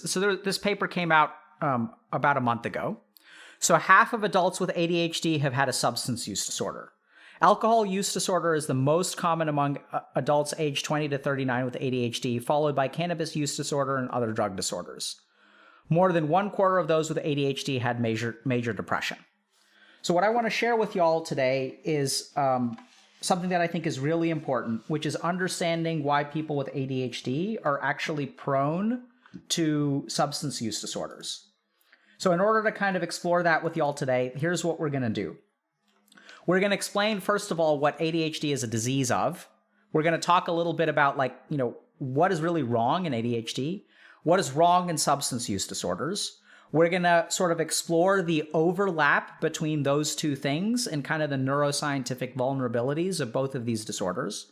this paper came out about a month ago. So half of adults with ADHD have had a substance use disorder. Alcohol use disorder is the most common among adults aged 20 to 39 with ADHD, followed by cannabis use disorder and other drug disorders. More than 1/4 of those with ADHD had major depression. So what I want to share with y'all today is something that I think is really important, which is understanding why people with ADHD are actually prone to substance use disorders. So in order to kind of explore that with y'all today, here's what we're going to do. We're going to explain, first of all, what ADHD is a disease of. We're going to talk a little bit about, like, what is really wrong in ADHD, what is wrong in substance use disorders. We're going to sort of explore the overlap between those two things and kind of the neuroscientific vulnerabilities of both of these disorders.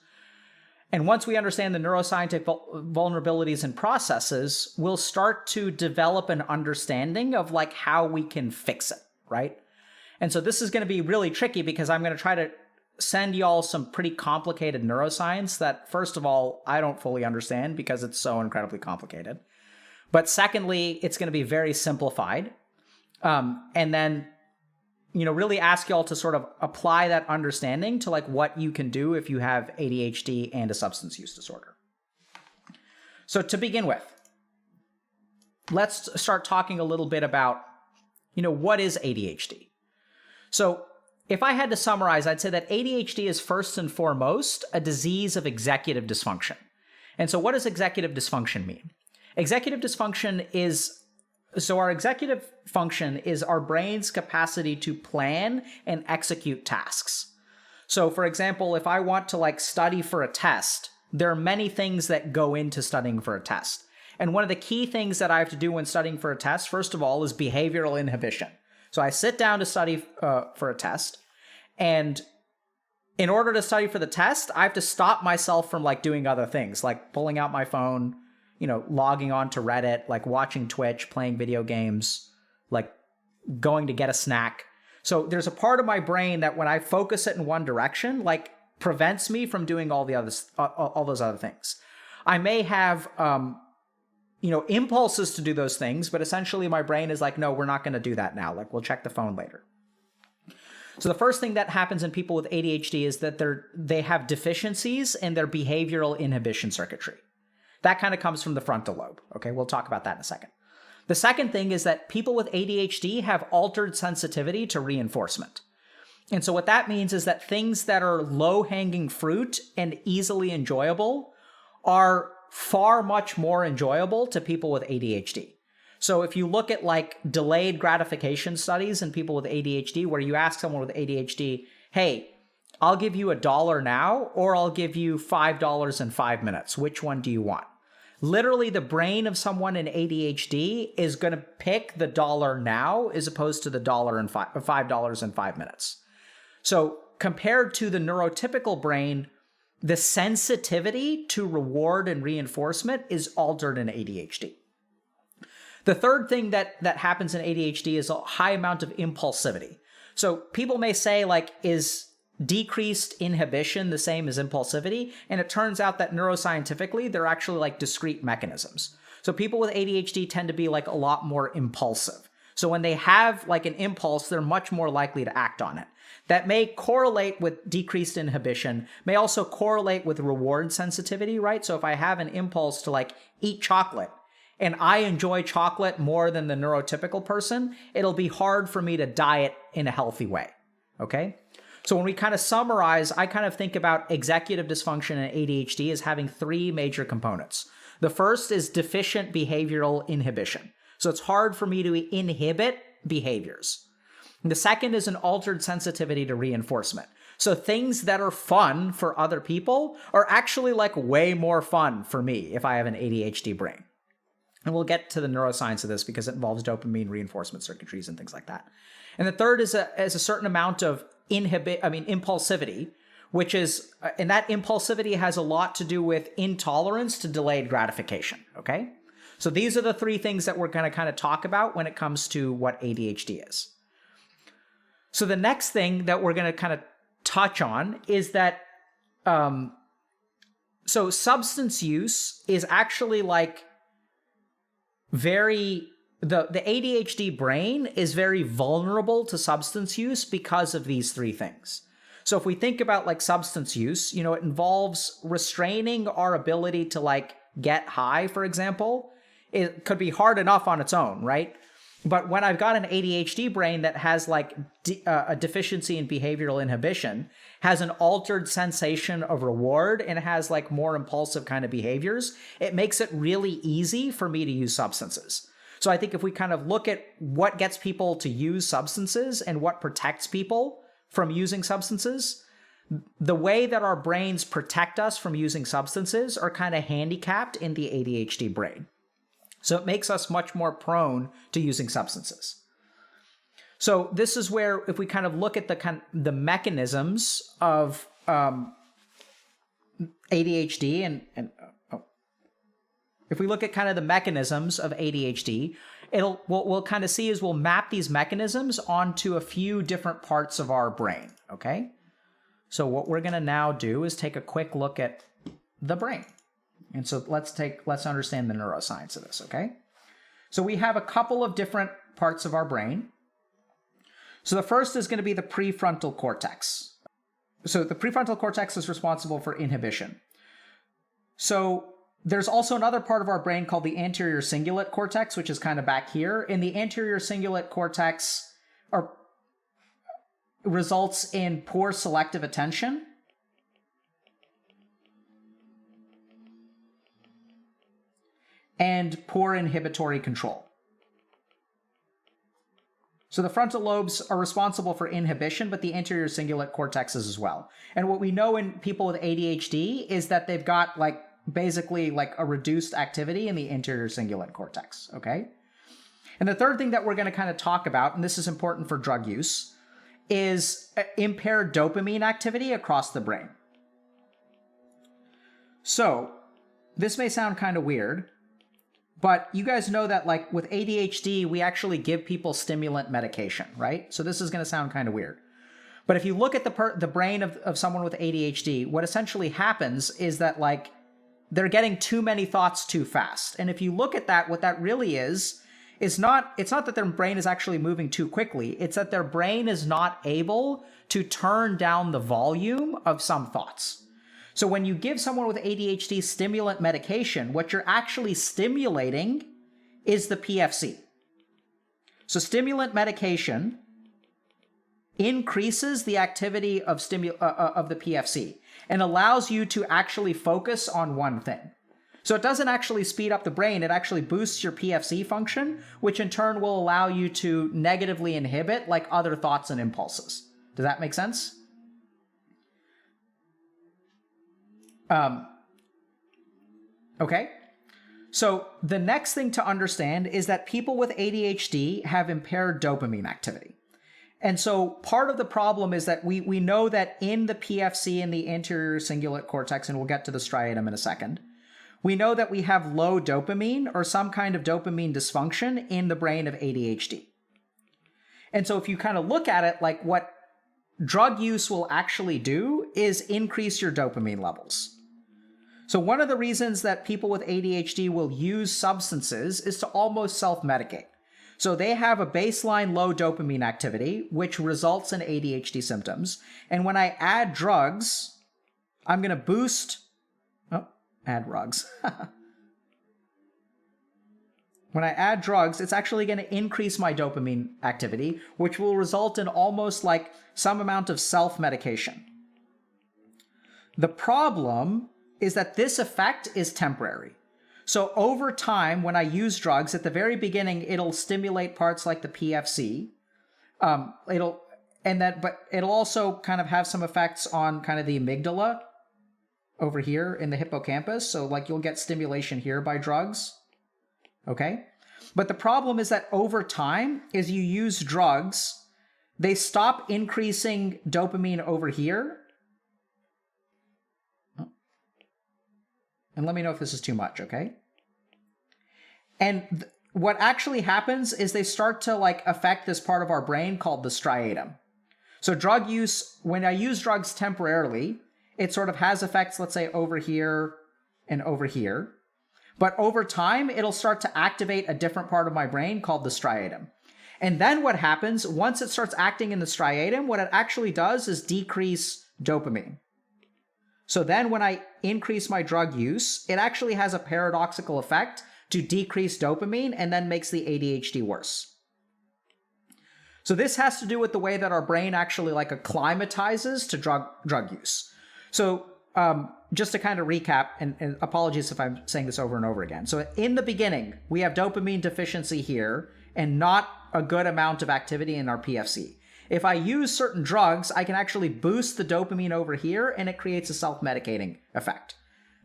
And once we understand the neuroscientific vulnerabilities and processes, we'll start to develop an understanding of like how we can fix it, right? And so this is going to be really tricky because I'm going to try to send y'all some pretty complicated neuroscience that, first of all, I don't fully understand because it's so incredibly complicated. But secondly, it's going to be very simplified. And then, really ask y'all to sort of apply that understanding to like what you can do if you have ADHD and a substance use disorder. So to begin with, let's start talking a little bit about, what is ADHD? So if I had to summarize, I'd say that ADHD is first and foremost a disease of executive dysfunction. And so what does executive dysfunction mean? Executive dysfunction our executive function is our brain's capacity to plan and execute tasks. So for example, if I want to like study for a test, there are many things that go into studying for a test. And one of the key things that I have to do when studying for a test, first of all, is behavioral inhibition. So I sit down to study for a test, and in order to study for the test, I have to stop myself from like doing other things, like pulling out my phone, logging on to Reddit, like watching Twitch, playing video games, like going to get a snack. So there's a part of my brain that when I focus it in one direction, like prevents me from doing all those other things. I may have, impulses to do those things, but essentially my brain is like, no, we're not going to do that now. Like we'll check the phone later. So the first thing that happens in people with ADHD is that they have deficiencies in their behavioral inhibition circuitry. That kind of comes from the frontal lobe. Okay, we'll talk about that in a second. The second thing is that people with ADHD have altered sensitivity to reinforcement. And so what that means is that things that are low-hanging fruit and easily enjoyable are far much more enjoyable to people with ADHD. So if you look at like delayed gratification studies in people with ADHD, where you ask someone with ADHD, hey, I'll give you $1 now, or I'll give you $5 in 5 minutes. Which one do you want? Literally, the brain of someone in ADHD is going to pick the dollar now as opposed to the $5 in 5 minutes. So compared to the neurotypical brain, the sensitivity to reward and reinforcement is altered in ADHD. The third thing that happens in ADHD is a high amount of impulsivity. So people may say, like, is decreased inhibition the same as impulsivity? And it turns out that neuroscientifically, they're actually like discrete mechanisms. So people with ADHD tend to be like a lot more impulsive. So when they have like an impulse, they're much more likely to act on it. That may correlate with decreased inhibition, may also correlate with reward sensitivity, right? So if I have an impulse to like eat chocolate, and I enjoy chocolate more than the neurotypical person, it'll be hard for me to diet in a healthy way, okay? So when we kind of summarize, I kind of think about executive dysfunction and ADHD as having three major components. The first is deficient behavioral inhibition. So it's hard for me to inhibit behaviors. And the second is an altered sensitivity to reinforcement. So things that are fun for other people are actually like way more fun for me if I have an ADHD brain. And we'll get to the neuroscience of this because it involves dopamine reinforcement circuitries and things like that. And the third is a certain amount of impulsivity, which is, and that impulsivity has a lot to do with intolerance to delayed gratification, okay? So these are the three things that we're going to kind of talk about when it comes to what ADHD is. So the next thing that we're going to kind of touch on is that, so substance use is actually like the ADHD brain is very vulnerable to substance use because of these three things. So if we think about like substance use, it involves restraining our ability to like get high, for example. It could be hard enough on its own, right? But when I've got an ADHD brain that has like a deficiency in behavioral inhibition, has an altered sensation of reward, and has like more impulsive kind of behaviors, it makes it really easy for me to use substances. So I think if we kind of look at what gets people to use substances and what protects people from using substances, the way that our brains protect us from using substances are kind of handicapped in the ADHD brain. So it makes us much more prone to using substances. So this is where, if we kind of look at the mechanisms of ADHD and if we look at kind of the mechanisms of ADHD, what we'll kind of see is we'll map these mechanisms onto a few different parts of our brain, okay? So what we're going to now do is take a quick look at the brain. And so let's understand the neuroscience of this, okay? So we have a couple of different parts of our brain. So the first is going to be the prefrontal cortex. So the prefrontal cortex is responsible for inhibition. So there's also another part of our brain called the anterior cingulate cortex, which is kind of back here. And the anterior cingulate cortex results in poor selective attention and poor inhibitory control. So the frontal lobes are responsible for inhibition, but the anterior cingulate cortex is as well. And what we know in people with ADHD is that they've got basically a reduced activity in the anterior cingulate cortex, okay? And the third thing that we're going to kind of talk about, and this is important for drug use, is impaired dopamine activity across the brain. So this may sound kind of weird, but you guys know that with ADHD, we actually give people stimulant medication, right? So this is going to sound kind of weird. But if you look at the brain of someone with ADHD, what essentially happens is that they're getting too many thoughts too fast. And if you look at that, what that really is it's not that their brain is actually moving too quickly. It's that their brain is not able to turn down the volume of some thoughts. So when you give someone with ADHD stimulant medication, what you're actually stimulating is the PFC. So stimulant medication increases the activity of the PFC and allows you to actually focus on one thing. So it doesn't actually speed up the brain, it actually boosts your PFC function, which in turn will allow you to negatively inhibit other thoughts and impulses. Does that make sense? Okay. So the next thing to understand is that people with ADHD have impaired dopamine activity. And so part of the problem is that we know that in the PFC and the anterior cingulate cortex, and we'll get to the striatum in a second, we know that we have low dopamine or some kind of dopamine dysfunction in the brain of ADHD. And so if you kind of look at it, what drug use will actually do is increase your dopamine levels. So one of the reasons that people with ADHD will use substances is to almost self-medicate. So they have a baseline low dopamine activity, which results in ADHD symptoms. And when I add drugs, I'm going to boost... add drugs. When I add drugs, it's actually going to increase my dopamine activity, which will result in almost some amount of self-medication. The problem is that this effect is temporary. So over time, when I use drugs, at the very beginning, it'll stimulate parts like the PFC. It'll also kind of have some effects on kind of the amygdala over here in the hippocampus. So you'll get stimulation here by drugs. Okay. But the problem is that over time, as you use drugs, they stop increasing dopamine over here. And let me know if this is too much, okay? And what actually happens is they start to affect this part of our brain called the striatum. So drug use, when I use drugs temporarily, it sort of has effects, let's say over here and over here. But over time, it'll start to activate a different part of my brain called the striatum. And then what happens, once it starts acting in the striatum, what it actually does is decrease dopamine. So then when I increase my drug use, it actually has a paradoxical effect to decrease dopamine and then makes the ADHD worse. So this has to do with the way that our brain actually like acclimatizes to drug use. So just to kind of recap, and apologies if I'm saying this over and over again. So in the beginning, we have dopamine deficiency here and not a good amount of activity in our PFC. If I use certain drugs, I can actually boost the dopamine over here and it creates a self-medicating effect.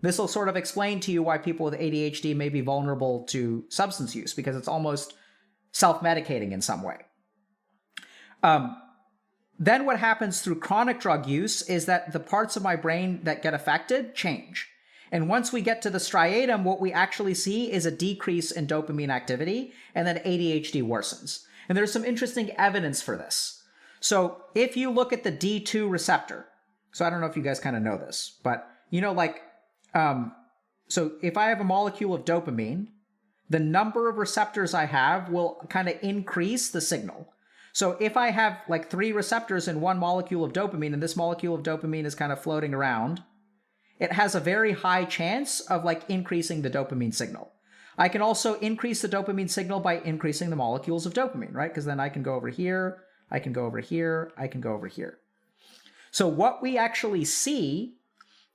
This will sort of explain to you why people with ADHD may be vulnerable to substance use, because it's almost self-medicating in some way. Then what happens through chronic drug use is that the parts of my brain that get affected change. And once we get to the striatum, what we actually see is a decrease in dopamine activity, and then ADHD worsens. And there's some interesting evidence for this. So if you look at the D2 receptor, so I don't know if you guys kind of know this, but you know, like, so if I have a molecule of dopamine, the number of receptors I have will kind of increase the signal. So if I have like 3 receptors in one molecule of dopamine, and this molecule of dopamine is kind of floating around, it has a very high chance of like increasing the dopamine signal. I can also increase the dopamine signal by increasing the molecules of dopamine, right? Because then I can go over here, I can go over here, I can go over here. So what we actually see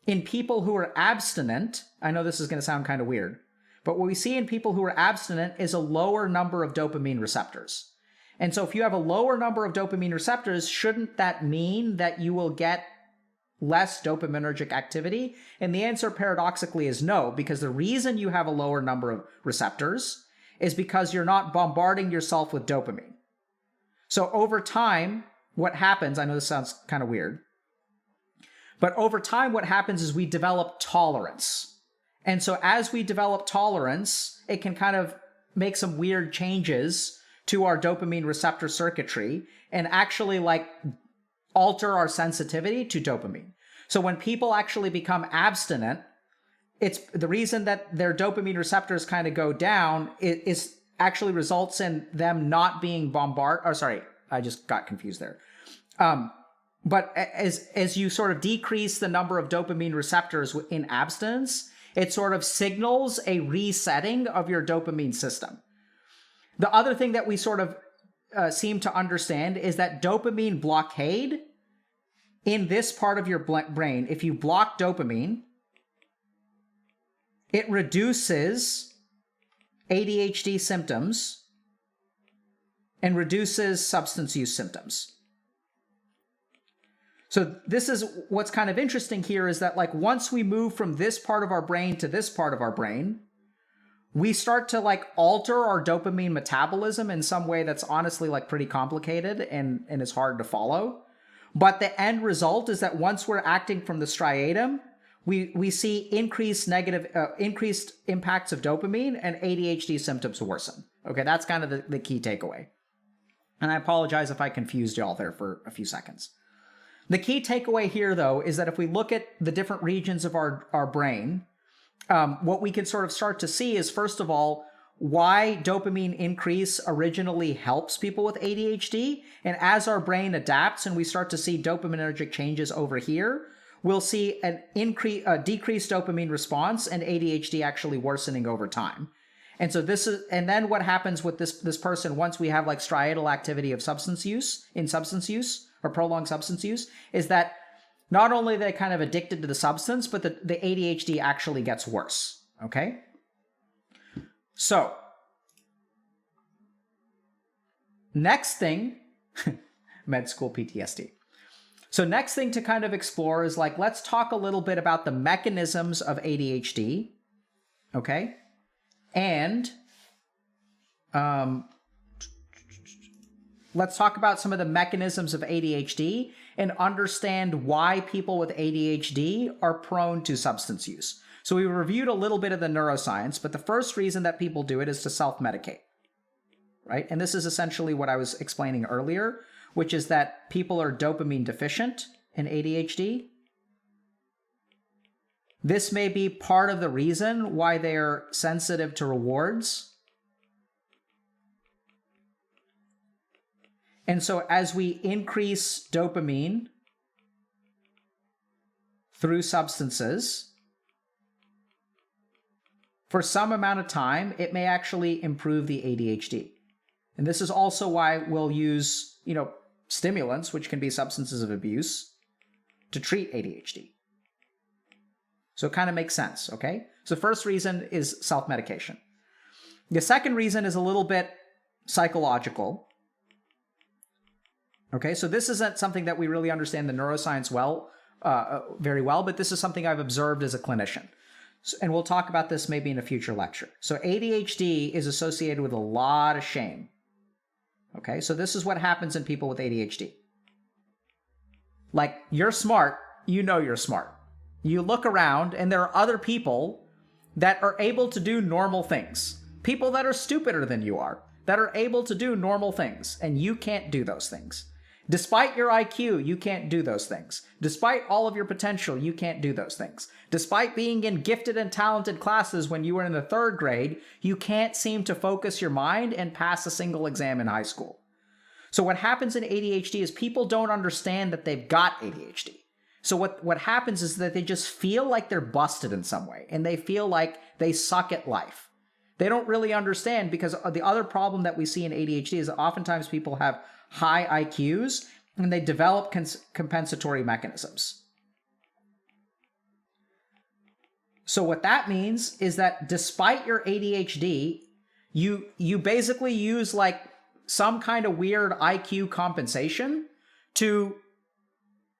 in people who are abstinent, I know this is going to sound kind of weird, but what we see in people who are abstinent is a lower number of dopamine receptors. And so if you have a lower number of dopamine receptors, shouldn't that mean that you will get less dopaminergic activity? And the answer paradoxically is no, because the reason you have a lower number of receptors is because you're not bombarding yourself with dopamine. So over time, what happens, I know this sounds kind of weird, but over time what happens is we develop tolerance. And so as we develop tolerance, it can kind of make some weird changes to our dopamine receptor circuitry and actually like alter our sensitivity to dopamine. So when people actually become abstinent, it's the reason that their dopamine receptors kind of go down is actually results in them not being bombarded. Or sorry, I just got confused there. But as you sort of decrease the number of dopamine receptors in abstinence, it sort of signals a resetting of your dopamine system. The other thing that we sort of seem to understand is that dopamine blockade in this part of your brain, if you block dopamine, it reduces ADHD symptoms and reduces substance use symptoms. So this is what's kind of interesting here is that like once we move from this part of our brain to this part of our brain, we start to like alter our dopamine metabolism in some way that's honestly like pretty complicated and is hard to follow. But the end result is that once we're acting from the striatum, we see increased impacts of dopamine and ADHD symptoms worsen. Okay, that's kind of the key takeaway. And I apologize if I confused y'all there for a few seconds. The key takeaway here, though, is that if we look at the different regions of our brain, what we can sort of start to see is, first of all, why dopamine increase originally helps people with ADHD. And as our brain adapts and we start to see dopaminergic changes over here, we'll see a decreased dopamine response and ADHD actually worsening over time. And so and then what happens with this person once we have like striatal activity of substance use or prolonged substance use is that not only are they kind of addicted to the substance, but the ADHD actually gets worse, okay? So, next thing, med school PTSD. So next thing to kind of explore is like, let's talk a little bit about the mechanisms of ADHD, okay? And let's talk about some of the mechanisms of ADHD and understand why people with ADHD are prone to substance use. So we reviewed a little bit of the neuroscience, but the first reason that people do it is to self-medicate, right? And this is essentially what I was explaining earlier, which is that people are dopamine deficient in ADHD. This may be part of the reason why they're sensitive to rewards. And so as we increase dopamine through substances, for some amount of time, it may actually improve the ADHD. And this is also why we'll use, stimulants, which can be substances of abuse, to treat ADHD. So it kind of makes sense, okay? So the first reason is self-medication. The second reason is a little bit psychological. Okay, so this isn't something that we really understand the neuroscience very well, but this is something I've observed as a clinician. And we'll talk about this maybe in a future lecture. So ADHD is associated with a lot of shame. Okay, so this is what happens in people with ADHD. Like, you're smart, you know you're smart. You look around and there are other people that are able to do normal things. People that are stupider than you are, that are able to do normal things, and you can't do those things. Despite your IQ, you can't do those things. Despite all of your potential, you can't do those things. Despite being in gifted and talented classes when you were in the 3rd grade, you can't seem to focus your mind and pass a single exam in high school. So what happens in ADHD is people don't understand that they've got ADHD. So what happens is that they just feel like they're busted in some way, and they feel like they suck at life. They don't really understand, because the other problem that we see in ADHD is that oftentimes people have high IQs and they develop compensatory mechanisms. So what that means is that despite your ADHD, you basically use like some kind of weird IQ compensation to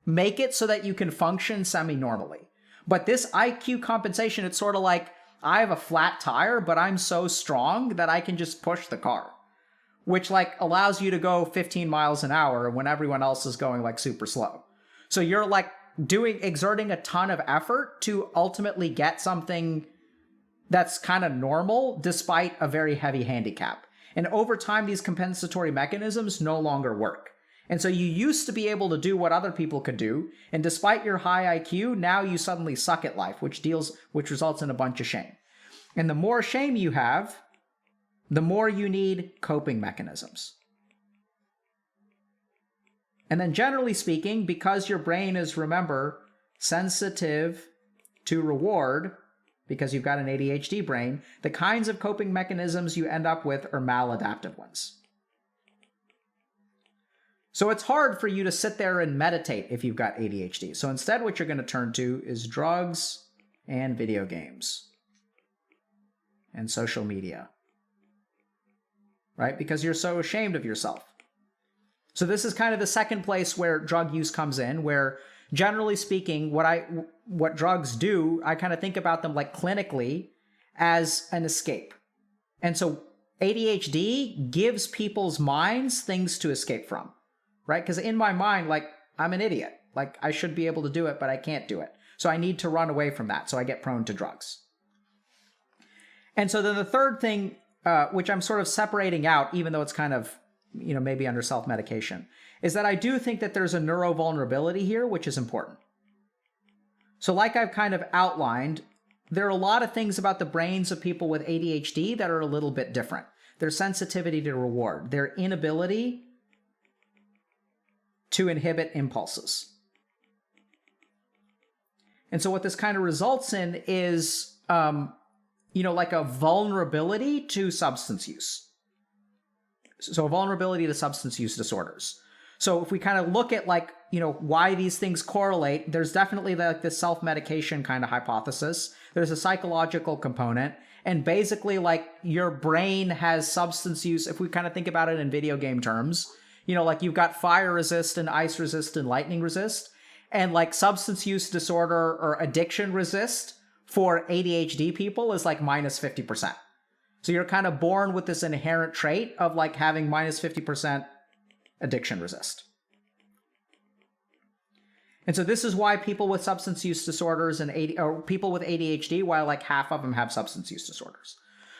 make it so that you can function semi-normally. But this IQ compensation, it's sort of like, I have a flat tire, but I'm so strong that I can just push the car, which like allows you to go 15 miles an hour when everyone else is going like super slow. So you're like exerting a ton of effort to ultimately get something that's kind of normal despite a very heavy handicap. And over time, these compensatory mechanisms no longer work. And so you used to be able to do what other people could do, and despite your high IQ, now you suddenly suck at life, which results in a bunch of shame. And the more shame you have, the more you need coping mechanisms. And then generally speaking, because your brain is, remember, sensitive to reward, because you've got an ADHD brain, the kinds of coping mechanisms you end up with are maladaptive ones. So it's hard for you to sit there and meditate if you've got ADHD. So instead, what you're going to turn to is drugs and video games and social media, right? Because you're so ashamed of yourself. So this is kind of the second place where drug use comes in, where generally speaking, what drugs do, I kind of think about them like clinically as an escape. And so ADHD gives people's minds things to escape from. Right? Because in my mind, like, I'm an idiot. Like, I should be able to do it, but I can't do it. So I need to run away from that. So I get prone to drugs. And so then the third thing, which I'm sort of separating out, even though it's kind of, maybe under self-medication, is that I do think that there's a neurovulnerability here, which is important. So like I've kind of outlined, there are a lot of things about the brains of people with ADHD that are a little bit different. Their sensitivity to reward, their inability to inhibit impulses. And so what this kind of results in is, like a vulnerability to substance use. So a vulnerability to substance use disorders. So if we kind of look at like, why these things correlate, there's definitely like this self-medication kind of hypothesis. There's a psychological component. And basically like your brain has substance use, if we kind of think about it in video game terms, like you've got fire resist and ice resist and lightning resist, and like substance use disorder or addiction resist for ADHD people is like minus 50%. So you're kind of born with this inherent trait of like having minus 50% addiction resist. And so this is why people with substance use disorders or people with ADHD, why like half of them have substance use disorders.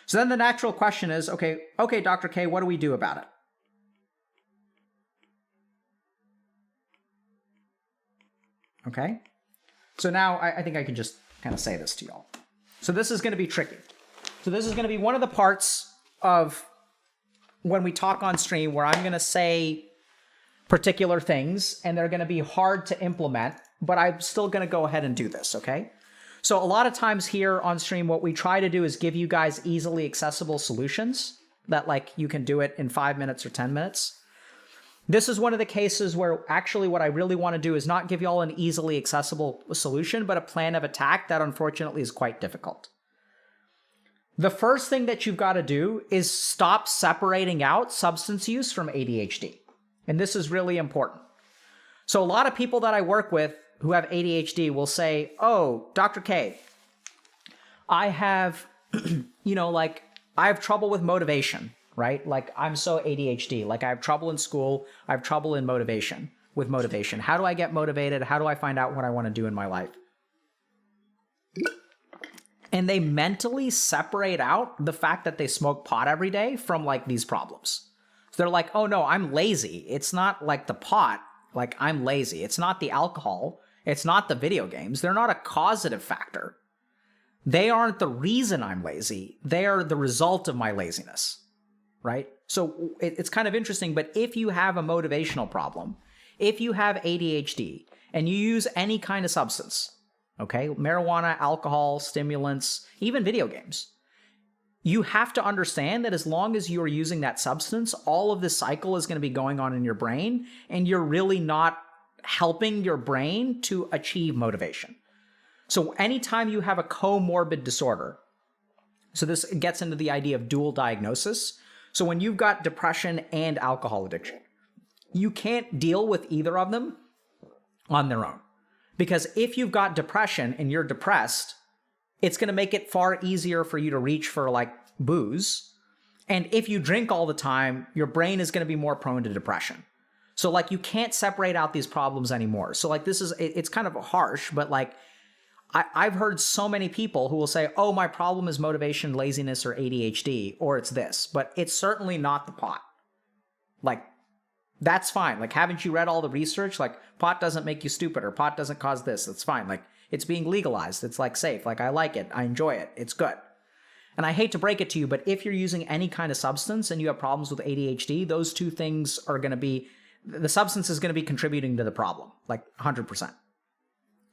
So then the natural question is, okay, Dr. K, what do we do about it? Okay, so now I think I can just kind of say this to y'all. So this is going to be tricky. So this is going to be one of the parts of when we talk on stream where I'm going to say particular things and they're going to be hard to implement, but I'm still going to go ahead and do this, okay? So a lot of times here on stream, what we try to do is give you guys easily accessible solutions that like you can do it in 5 minutes or 10 minutes. This is one of the cases where actually what I really want to do is not give y'all an easily accessible solution, but a plan of attack that unfortunately is quite difficult. The first thing that you've got to do is stop separating out substance use from ADHD. And this is really important. So a lot of people that I work with who have ADHD will say, oh, Dr. K, I have, I have trouble with motivation, right? Like I'm so ADHD, like I have trouble in school. I have trouble in with motivation. How do I get motivated? How do I find out what I want to do in my life? And they mentally separate out the fact that they smoke pot every day from like these problems. So they're like, oh no, I'm lazy. It's not like the pot, like I'm lazy. It's not the alcohol. It's not the video games. They're not a causative factor. They aren't the reason I'm lazy. They are the result of my laziness, right? So it's kind of interesting, but if you have a motivational problem, if you have ADHD and you use any kind of substance, okay, marijuana, alcohol, stimulants, even video games, you have to understand that as long as you're using that substance, all of this cycle is going to be going on in your brain, and you're really not helping your brain to achieve motivation. So anytime you have a comorbid disorder, so this gets into the idea of dual diagnosis. So when you've got depression and alcohol addiction, you can't deal with either of them on their own. Because if you've got depression and you're depressed, it's going to make it far easier for you to reach for like booze. And if you drink all the time, your brain is going to be more prone to depression. So like you can't separate out these problems anymore. So like it's kind of harsh, but like I've heard so many people who will say, oh, my problem is motivation, laziness, or ADHD, or it's this, but it's certainly not the pot. Like, that's fine. Like, haven't you read all the research? Like, pot doesn't make you stupid, or pot doesn't cause this. It's fine. Like, it's being legalized. It's like safe. Like, I like it. I enjoy it. It's good. And I hate to break it to you, but if you're using any kind of substance and you have problems with ADHD, those two things are going to be, the substance is going to be contributing to the problem, like 100%.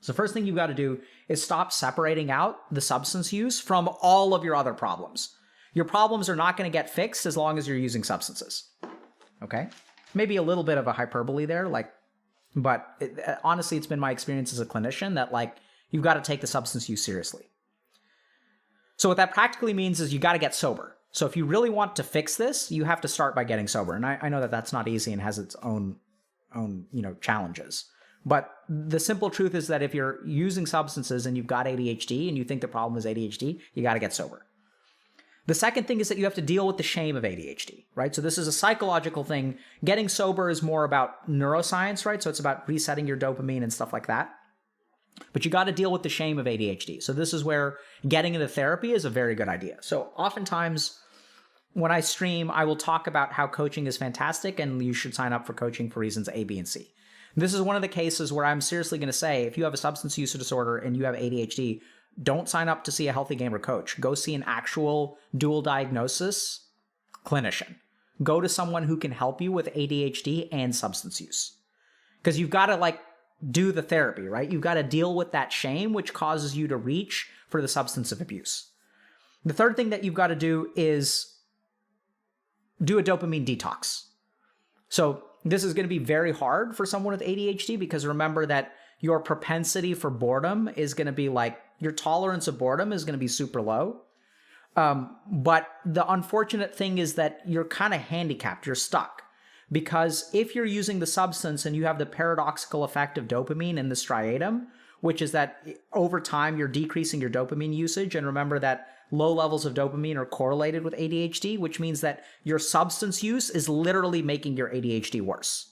So first thing you've got to do is stop separating out the substance use from all of your other problems. Your problems are not going to get fixed as long as you're using substances. Okay? Maybe a little bit of a hyperbole there, but honestly, it's been my experience as a clinician that like you've got to take the substance use seriously. So what that practically means is you got to get sober. So if you really want to fix this, you have to start by getting sober. And I know that that's not easy and has its own challenges. But the simple truth is that if you're using substances and you've got ADHD and you think the problem is ADHD, you got to get sober. The second thing is that you have to deal with the shame of ADHD, right? So this is a psychological thing. Getting sober is more about neuroscience, right? So it's about resetting your dopamine and stuff like that. But you got to deal with the shame of ADHD. So this is where getting into therapy is a very good idea. So oftentimes when I stream, I will talk about how coaching is fantastic and you should sign up for coaching for reasons A, B, and C. This is one of the cases where I'm seriously going to say, if you have a substance use disorder and you have ADHD, don't sign up to see a healthy gamer coach. Go see an actual dual diagnosis clinician. Go to someone who can help you with ADHD and substance use. Because you've got to do the therapy, right? You've got to deal with that shame, which causes you to reach for the substance of abuse. The third thing that you've got to do is do a dopamine detox. So this is going to be very hard for someone with ADHD because remember that your propensity for boredom is going to be your tolerance of boredom is going to be super low. But the unfortunate thing is that you're kind of handicapped. You're stuck. Because if you're using the substance and you have the paradoxical effect of dopamine in the striatum, which is that over time you're decreasing your dopamine usage, and remember that low levels of dopamine are correlated with ADHD, which means that your substance use is literally making your ADHD worse.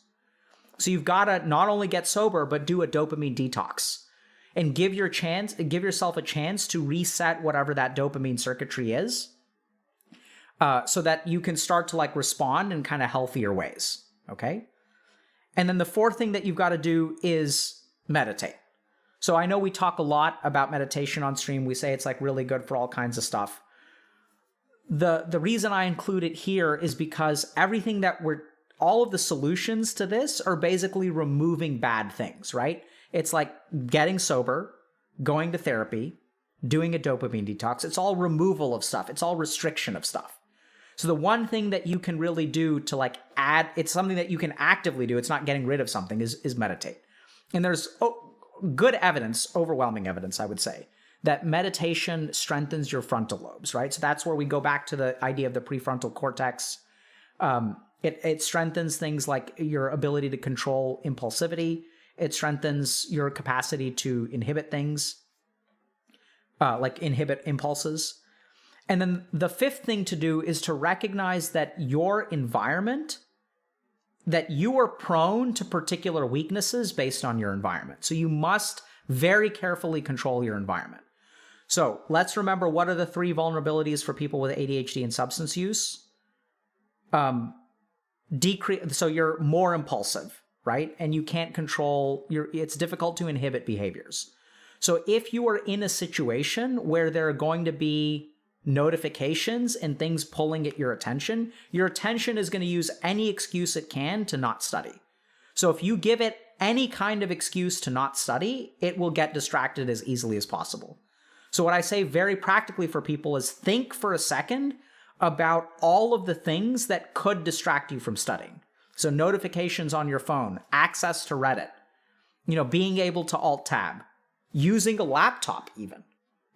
So you've got to not only get sober, but do a dopamine detox and give yourself a chance to reset whatever that dopamine circuitry is. So that you can start to respond in kind of healthier ways, okay? And then the fourth thing that you've got to do is meditate. So I know we talk a lot about meditation on stream. We say it's like really good for all kinds of stuff. The reason I include it here is because all of the solutions to this are basically removing bad things, right? It's like getting sober, going to therapy, doing a dopamine detox. It's all removal of stuff. It's all restriction of stuff. So the one thing that you can really do to like add, it's something that you can actively do. It's not getting rid of something, is meditate. And there's good evidence, overwhelming evidence, I would say, that meditation strengthens your frontal lobes, right? So that's where we go back to the idea of the prefrontal cortex. It strengthens things like your ability to control impulsivity. It strengthens your capacity to inhibit things, like inhibit impulses. And then the fifth thing to do is to recognize that your environment, that you are prone to particular weaknesses based on your environment. So you must very carefully control your environment. So let's remember, what are the 3 vulnerabilities for people with ADHD and substance use? So you're more impulsive, right? And you can't control it's difficult to inhibit behaviors. So if you are in a situation where there are going to be notifications and things pulling at your attention is going to use any excuse it can to not study. So if you give it any kind of excuse to not study, it will get distracted as easily as possible. So what I say very practically for people is think for a second about all of the things that could distract you from studying. So notifications on your phone, access to Reddit, being able to alt-tab, using a laptop even,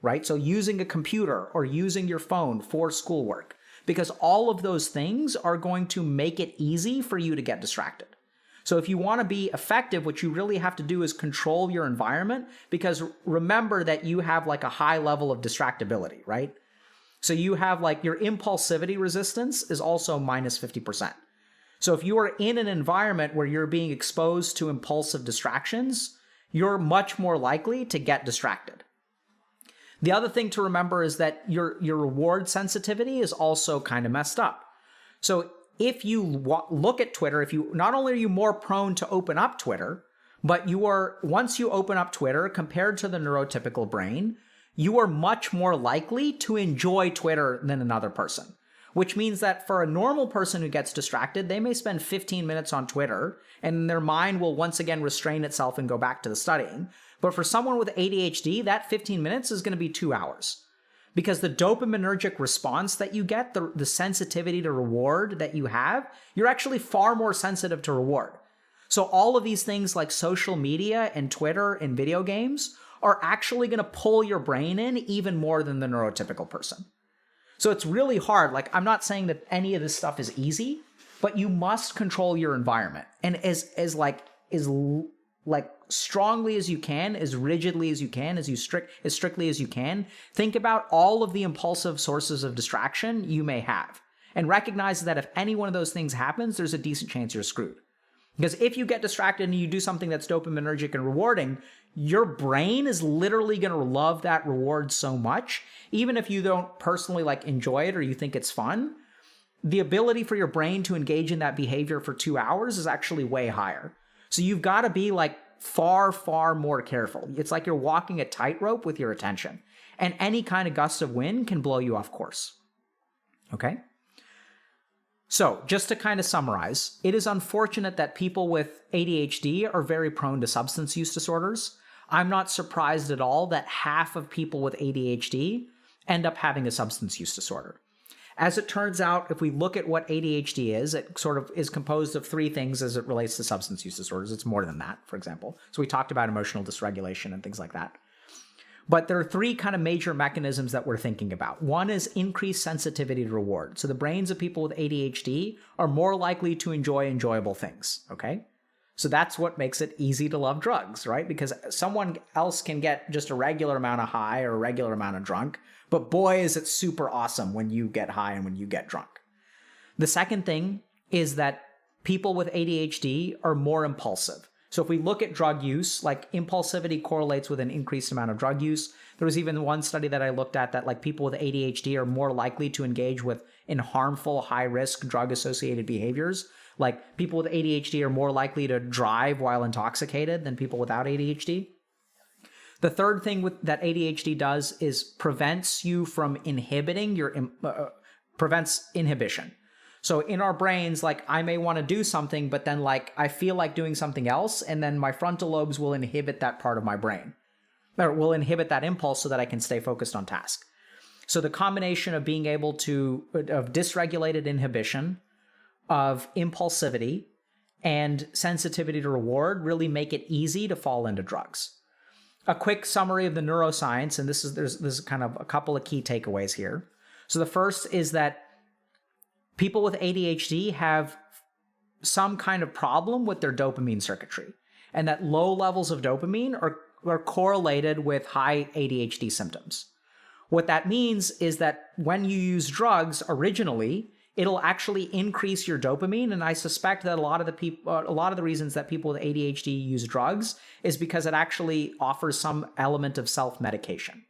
right? So using a computer or using your phone for schoolwork, because all of those things are going to make it easy for you to get distracted. So if you want to be effective, what you really have to do is control your environment, because remember that you have like a high level of distractibility, right? So you have like your impulsivity resistance is also minus 50%. So if you are in an environment where you're being exposed to impulsive distractions, you're much more likely to get distracted. The other thing to remember is that your reward sensitivity is also kind of messed up. So if you look at Twitter, not only are you more prone to open up Twitter, but once you open up Twitter, compared to the neurotypical brain, you are much more likely to enjoy Twitter than another person. Which means that for a normal person who gets distracted, they may spend 15 minutes on Twitter and their mind will once again restrain itself and go back to the studying. But for someone with ADHD, that 15 minutes is going to be 2 hours. Because the dopaminergic response that you get, the sensitivity to reward that you have, you're actually far more sensitive to reward. So all of these things like social media and Twitter and video games are actually going to pull your brain in even more than the neurotypical person. So it's really hard. Like, I'm not saying that any of this stuff is easy, but you must control your environment. And as strongly as you can, as rigidly as you can, as strictly as you can, think about all of the impulsive sources of distraction you may have. And recognize that if any one of those things happens, there's a decent chance you're screwed. Because if you get distracted and you do something that's dopaminergic and rewarding, your brain is literally going to love that reward so much, even if you don't personally enjoy it or you think it's fun, the ability for your brain to engage in that behavior for 2 hours is actually way higher. So you've got to be far, far more careful. It's like you're walking a tightrope with your attention, and any kind of gust of wind can blow you off course. Okay? So just to kind of summarize, it is unfortunate that people with ADHD are very prone to substance use disorders. I'm not surprised at all that half of people with ADHD end up having a substance use disorder. As it turns out, if we look at what ADHD is, it sort of is composed of 3 things as it relates to substance use disorders. It's more than that, for example. So we talked about emotional dysregulation and things like that. But there are 3 kind of major mechanisms that we're thinking about. One is increased sensitivity to reward. So the brains of people with ADHD are more likely to enjoy enjoyable things, okay? So that's what makes it easy to love drugs, right? Because someone else can get just a regular amount of high or a regular amount of drunk, but boy, is it super awesome when you get high and when you get drunk. The second thing is that people with ADHD are more impulsive. So if we look at drug use, impulsivity correlates with an increased amount of drug use. There was even one study that I looked at that people with ADHD are more likely to engage in harmful, high-risk drug-associated behaviors. People with ADHD are more likely to drive while intoxicated than people without ADHD. The third thing that ADHD does is prevents you from inhibiting prevents inhibition. So in our brains, like I may want to do something, but then like I feel like doing something else, and then my frontal lobes will inhibit that part of my brain, or will inhibit that impulse so that I can stay focused on task. So the combination of being able to, of dysregulated inhibition, of impulsivity, and sensitivity to reward really make it easy to fall into drugs. A quick summary of the neuroscience, and there's kind of a couple of key takeaways here. So the first is that people with ADHD have some kind of problem with their dopamine circuitry, and that low levels of dopamine are correlated with high ADHD symptoms. What that means is that when you use drugs originally, it'll actually increase your dopamine, and I suspect that a lot of the reasons that people with ADHD use drugs is because it actually offers some element of self-medication.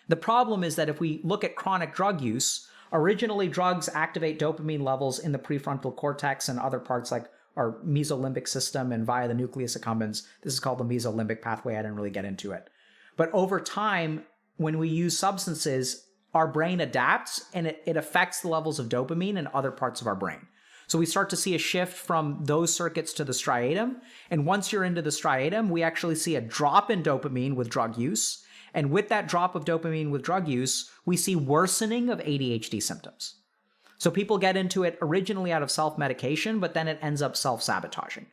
The problem is that if we look at chronic drug use, originally drugs activate dopamine levels in the prefrontal cortex and other parts like our mesolimbic system and via the nucleus accumbens. This is called the mesolimbic pathway. I didn't really get into it. But over time, when we use substances, our brain adapts and it affects the levels of dopamine in other parts of our brain. So we start to see a shift from those circuits to the striatum. And once you're into the striatum, we actually see a drop in dopamine with drug use. And with that drop of dopamine with drug use, we see worsening of ADHD symptoms. So people get into it originally out of self-medication, but then it ends up self-sabotaging.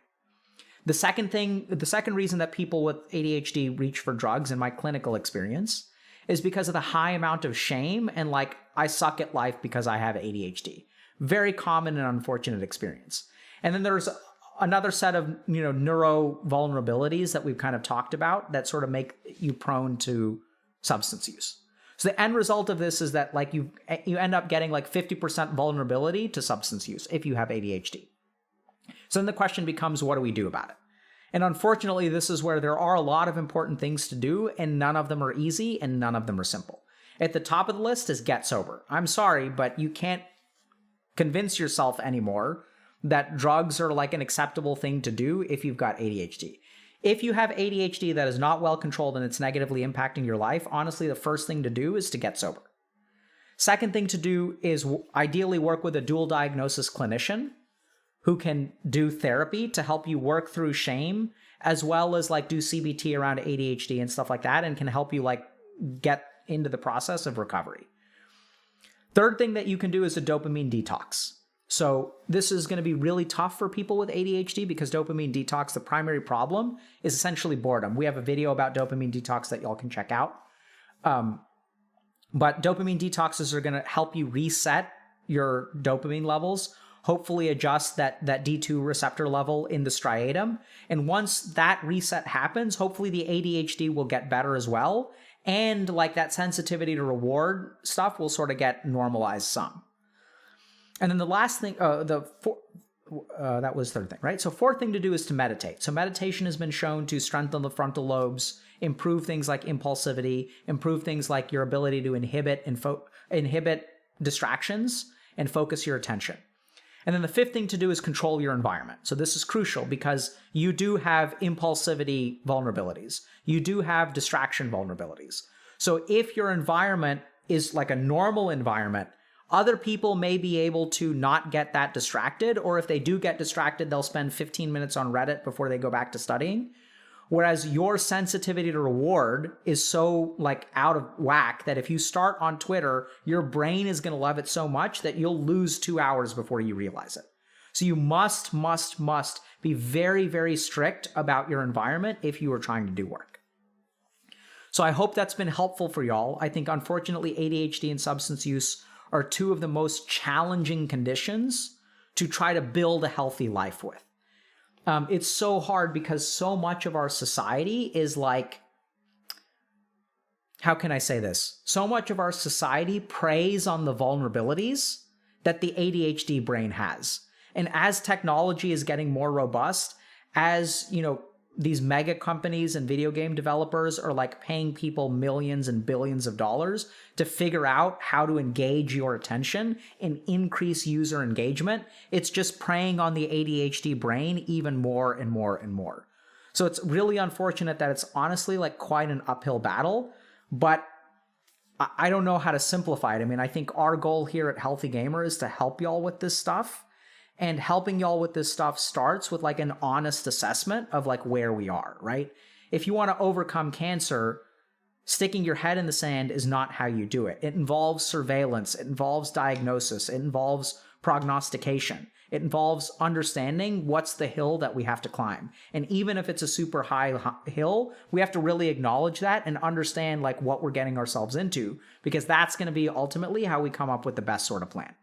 The second reason that people with ADHD reach for drugs, in my clinical experience, is because of the high amount of shame and like, I suck at life because I have ADHD. Very common and unfortunate experience. And then there's another set of, neuro vulnerabilities that we've kind of talked about that sort of make you prone to substance use. So the end result of this is that like you end up getting like 50% vulnerability to substance use if you have ADHD. So then the question becomes, what do we do about it? And unfortunately, this is where there are a lot of important things to do, and none of them are easy and none of them are simple. At the top of the list is get sober. I'm sorry, but you can't convince yourself anymore that drugs are like an acceptable thing to do if you've got ADHD. If you have ADHD that is not well controlled and it's negatively impacting your life, honestly, the first thing to do is to get sober. Second thing to do is ideally work with a dual diagnosis clinician who can do therapy to help you work through shame, as well as like do CBT around ADHD and stuff like that, and can help you like get into the process of recovery. Third thing that you can do is a dopamine detox. So this is going to be really tough for people with ADHD because dopamine detox, the primary problem is essentially boredom. We have a video about dopamine detox that y'all can check out. But dopamine detoxes are going to help you reset your dopamine levels, hopefully adjust that D2 receptor level in the striatum. And once that reset happens, hopefully the ADHD will get better as well. And like that sensitivity to reward stuff will sort of get normalized some. And then the last thing, that was third thing, right? So fourth thing to do is to meditate. So meditation has been shown to strengthen the frontal lobes, improve things like impulsivity, improve things like your ability to inhibit distractions and focus your attention. And then the fifth thing to do is control your environment. So this is crucial because you do have impulsivity vulnerabilities. You do have distraction vulnerabilities. So if your environment is like a normal environment, other people may be able to not get that distracted, or if they do get distracted, they'll spend 15 minutes on Reddit before they go back to studying. Whereas your sensitivity to reward is so like out of whack that if you start on Twitter, your brain is going to love it so much that you'll lose 2 hours before you realize it. So you must be very, very strict about your environment if you are trying to do work. So I hope that's been helpful for y'all. I think unfortunately ADHD and substance use are two of the most challenging conditions to try to build a healthy life with. It's so hard because so much of our society is like, how can I say this? So much of our society preys on the vulnerabilities that the ADHD brain has. And as technology is getting more robust, as, these mega companies and video game developers are like paying people millions and billions of dollars to figure out how to engage your attention and increase user engagement. It's just preying on the ADHD brain even more and more and more. So it's really unfortunate that it's honestly like quite an uphill battle, but I don't know how to simplify it. I mean, I think our goal here at Healthy Gamer is to help y'all with this stuff, and helping y'all with this stuff starts with like an honest assessment of like where we are, right? If you want to overcome cancer, sticking your head in the sand is not how you do it. It involves surveillance, it involves diagnosis, it involves prognostication. It involves understanding what's the hill that we have to climb. And even if it's a super high hill, we have to really acknowledge that and understand like what we're getting ourselves into, because that's going to be ultimately how we come up with the best sort of plan.